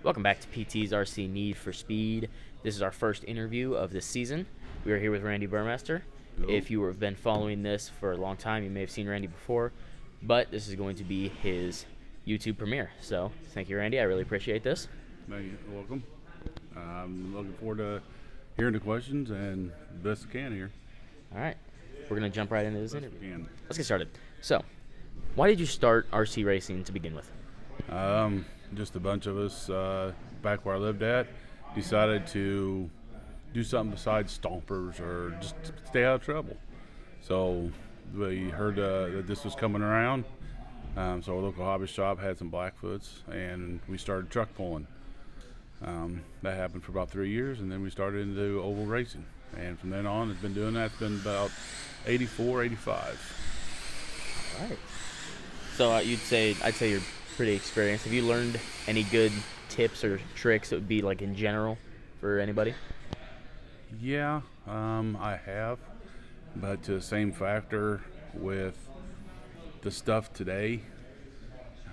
Welcome back to PT's RC Need for Speed. This is our first interview of this season. We are here with Randy Buhrmester. Hello. If you have been following this for a long time, you may have seen Randy before, but this is going to be his YouTube premiere. So thank you, Randy. I really appreciate this. You're welcome. I'm looking forward to hearing the questions and best I can here. All right. We're going to jump right into this interview. Can. Let's get started. So, why did you start RC racing to begin with? Just a bunch of us back where I lived at decided to do something besides stompers or just stay out of trouble. So we heard that this was coming around. So our local hobby shop had some Blackfoots, and we started truck pulling. That happened for about 3 years, and then we started into oval racing. And from then on, it's been doing that. It's been about 84, 85. All right. So I'd say you're pretty experienced. Have you learned any good tips or tricks that would be like in general for anybody? Yeah, I have, but to the same factor with the stuff today,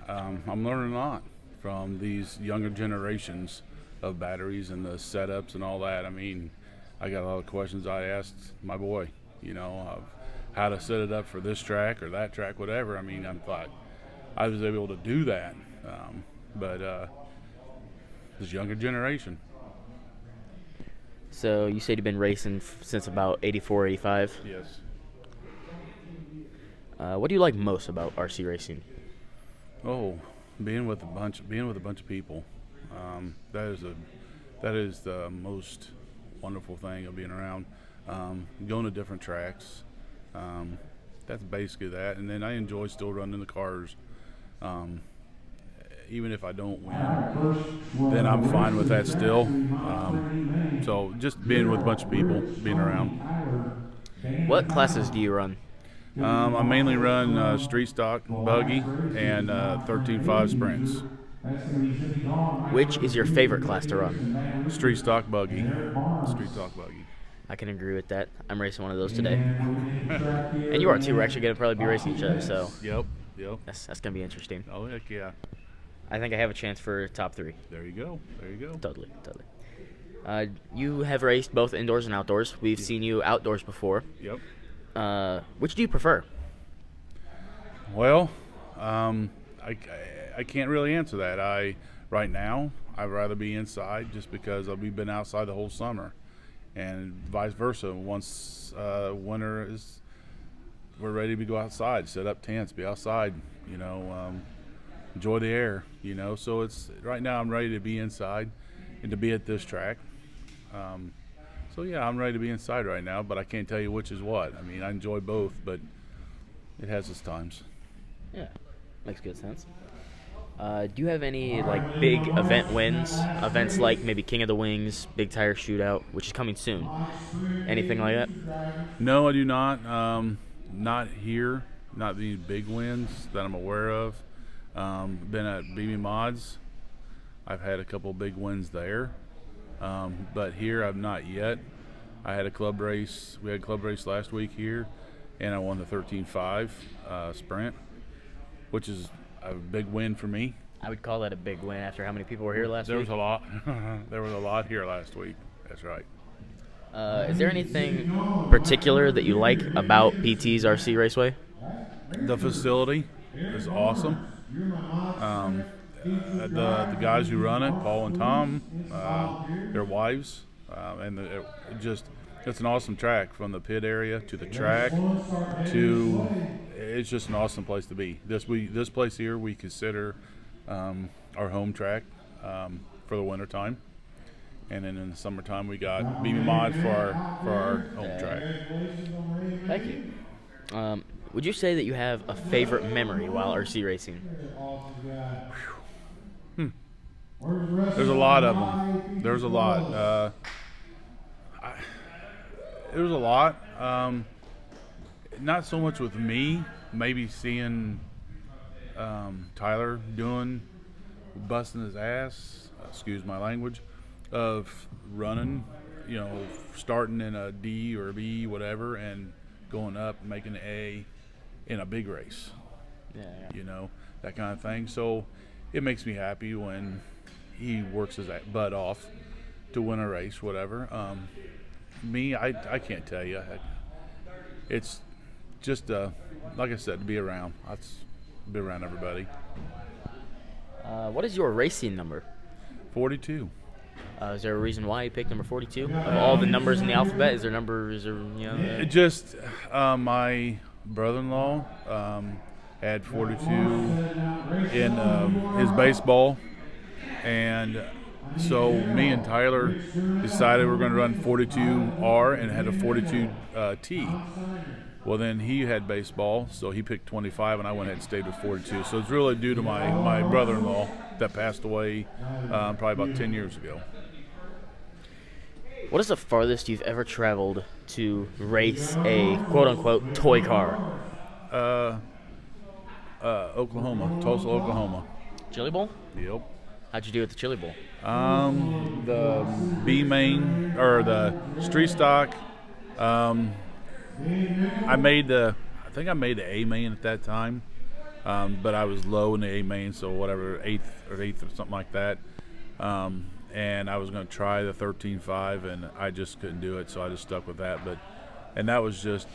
I'm learning a lot from these younger generations of batteries and the setups and all that. I mean, I got a lot of questions I asked my boy, of how to set it up for this track or that track, whatever. I mean, I thought I was able to do that, but this younger generation. So you said you've been racing since about 84, 85. Yes. What do you like most about RC racing? Oh, being with a bunch of people. That is the most wonderful thing of being around. Going to different tracks. That's basically that. And then I enjoy still running the cars. Even if I don't win, then I'm fine with that still. So just being with a bunch of people, being around. What classes do you run? I mainly run street stock buggy and 13.5 sprints. Which is your favorite class to run? Street stock buggy. Street stock buggy. I can agree with that. I'm racing one of those today. And you are too. We're actually going to probably be racing each other, so Yep. that's going to be interesting. Oh, heck yeah. I think I have a chance for top 3. There you go. Totally. You have raced both indoors and outdoors. We've seen you outdoors before. Yep. Which do you prefer? Well, I can't really answer that. Right now, I'd rather be inside just because we've been outside the whole summer, and vice versa. Once winter is, we're ready to go outside, set up tents, be outside. Enjoy the air. So it's right now I'm ready to be inside and to be at this track. So yeah, I'm ready to be inside right now, but I can't tell you which is what. I mean, I enjoy both, but it has its times. Yeah, makes good sense. Do you have any big event wins? Events like maybe King of the Wings, Big Tire Shootout, which is coming soon. Anything like that? No, I do not. Not here. Not these big wins that I'm aware of. Been at BB Mods. I've had a couple big wins there. But here I've not yet. I had a club race. We had a club race last week here, and I won the 13.5 sprint, which is a big win for me. I would call that a big win after how many people were here last week. There was a lot. There was a lot here last week. That's right. Is there anything particular that you like about PT's RC Raceway? The facility is awesome. The guys who run it, Paul and Tom, their wives, and it's an awesome track from the pit area to the track to it's just an awesome place to be. This place here we consider our home track for the winter time, and then in the summertime we got BB Mod for our home track. Thank you. Would you say that you have a favorite memory while RC racing? There's a lot of them. There's a lot. There's a lot. Not so much with me. Maybe seeing Tyler busting his ass. Excuse my language. Of running, starting in a D or a B, whatever, and going up, making an A in a big race. Yeah. That kind of thing. So it makes me happy when he works his butt off to win a race, whatever. Me, I can't tell you. It's just like I said, to be around. That's be around everybody. What is your racing number? 42. Is there a reason why you picked number 42? Of all the numbers in the alphabet, is there numbers or It just my brother-in-law had 42 in his baseball, and so me and Tyler decided we were going to run 42R and had a 42T. Well, then he had baseball, so he picked 25, and I went ahead and stayed with 42. So it's really due to my brother-in-law that passed away probably about 10 years ago. What is the farthest you've ever traveled to race a quote-unquote toy car? Oklahoma, Tulsa, Oklahoma. Chili Bowl? Yep. How'd you do at the Chili Bowl? The B main or the street stock. I think I made the A main at that time, but I was low in the A main, so whatever, eighth or something like that. And I was going to try the 13.5, and I just couldn't do it, so I just stuck with that. And that was just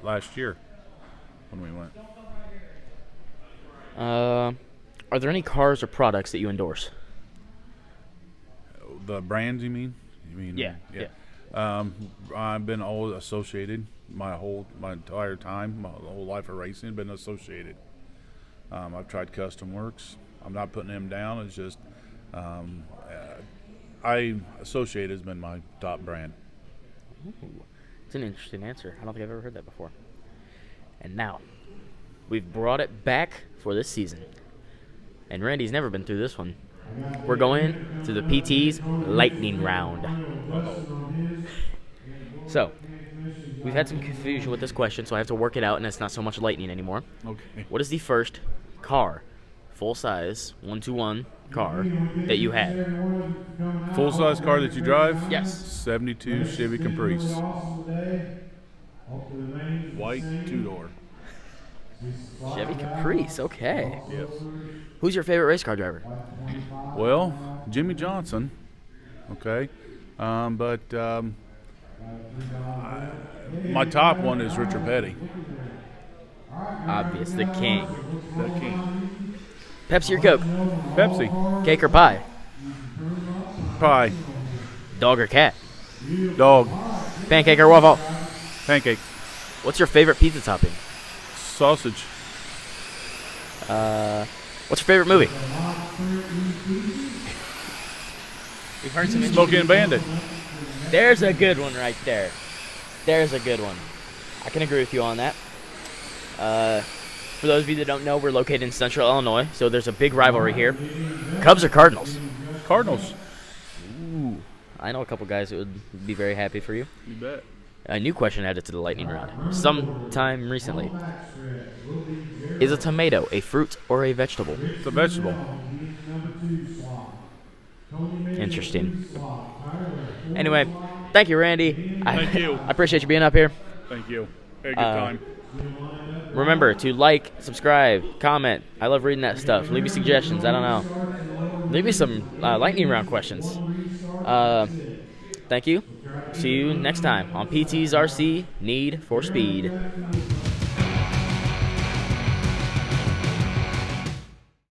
last year when we went. Are there any cars or products that you endorse? The brands, you mean? Yeah. I've been always associated my entire time, my whole life of racing, been associated. I've tried Custom Works. I'm not putting them down. It's just Associated has been my top brand. Ooh, it's an interesting answer. I don't think I've ever heard that before. And now, we've brought it back for this season. And Randy's never been through this one. We're going to the PT's lightning round. So, we've had some confusion with this question, so I have to work it out, and it's not so much lightning anymore. Okay. What is the first car, full-size, 1-to-1 car that you had? Full-size car that you drive? Yes. 72 Chevy Caprice. White, two-door. Chevy Caprice, okay. Yes. Who's your favorite race car driver? Well, Jimmy Johnson. Okay. My top one is Richard Petty. Obvious, the king. The king. Pepsi or Coke? Pepsi. Cake or pie? Pie. Dog or cat? Dog. Pancake or waffle? Pancake. What's your favorite pizza topping? Sausage. What's your favorite movie? We've heard some Smokey and Bandit. There's a good one right there. There's a good one. I can agree with you on that. For those of you that don't know, we're located in Central Illinois, so there's a big rivalry here. Cubs or Cardinals? Cardinals. Ooh, I know a couple guys that would be very happy for you. You bet. A new question added to the lightning round sometime recently. Is a tomato a fruit or a vegetable? It's a vegetable. Interesting. Anyway, thank you, Randy. Thank you. I appreciate you being up here. Thank you. Had a good time. Remember to like, subscribe, comment. I love reading that stuff. Leave me suggestions. I don't know. Leave me some lightning round questions. Thank you. See you next time on PT's RC Need for Speed.